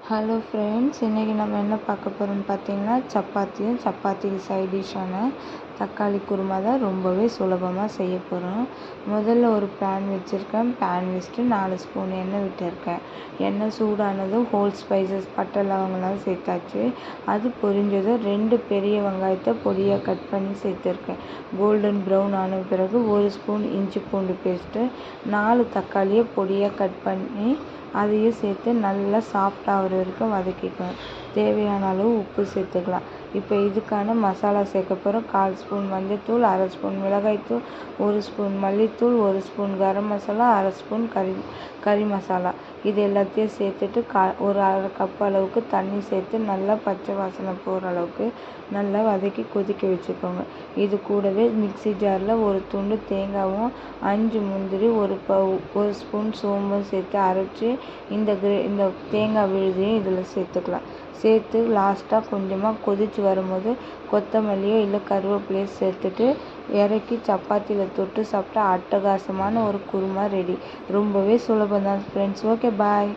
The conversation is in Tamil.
ஹலோ ஃப்ரெண்ட்ஸ், இன்றைக்கி நம்ம என்ன பார்க்க போகிறோம்னு பார்த்தீங்கன்னா, சப்பாத்தியும் சப்பாத்திக்கு சைட் டிஷ்ஷான தக்காளி குருமா தான் ரொம்பவே சுலபமாக செய்ய போகிறோம். முதல்ல ஒரு பேன் வச்சுருக்கேன். பேன் வச்சுட்டு 4 ஸ்பூன் எண்ணெய் விட்டுருக்கேன். எண்ணெய் சூடானதும் ஹோல் ஸ்பைசஸ் பட்டை லவங்கெல்லாம் சேர்த்தாச்சு. அது பொரிஞ்சதும் 2 பெரிய வெங்காயத்தை பொடியாக கட் பண்ணி சேர்த்துருக்கேன். கோல்டன் ப்ரௌன் ஆன பிறகு 1 ஸ்பூன் இஞ்சி பூண்டு பேஸ்ட்டு, 4 தக்காளியை பொடியாக கட் பண்ணி அதையும் சேர்த்து நல்லா சாஃப்ட் ஆகிற வரைக்கும் வதக்கிக்கணும். தேவையான அளவு உப்பு சேர்த்துக்கலாம். இப்போ இதுக்கான மசாலா சேர்க்க போகிறோம். 1/4 ஸ்பூன் மஞ்சள்தூள், 1/2 ஸ்பூன் மிளகாய்த்தூள், 1 ஸ்பூன் மல்லித்தூள், 1 ஸ்பூன் கரம் மசாலா, 1/2 ஸ்பூன் கறி மசாலா. இது எல்லாத்தையும் சேர்த்துட்டு ஒரு 1/2 கப் அளவுக்கு தண்ணி சேர்த்து நல்லா பச்சை வாசனை போகிற அளவுக்கு நல்லா வதக்கி கொதிக்க வச்சுக்கோங்க. இது கூடவே மிக்ஸி ஜாரில் ஒரு துண்டு தேங்காயும், 5 முந்திரி, ஒரு ஸ்பூன் சோம்பும் சேர்த்து அரைச்சி இந்த தேங்காய் விழுதையும் இதில் சேர்த்துக்கலாம். சேர்த்து லாஸ்ட்டாக கொஞ்சமாக கொதித்து வரும்போது கொத்தமல்லியோ இல்லை கருவேப்பிலையோ சேர்த்துட்டு இறக்கி சப்பாத்தியில் தொட்டு சாப்பிட்டா அட்டகாசமான ஒரு குருமா ரெடி. ரொம்பவே சுலபம் தான் ஃப்ரெண்ட்ஸ். ஓகே, பாய்.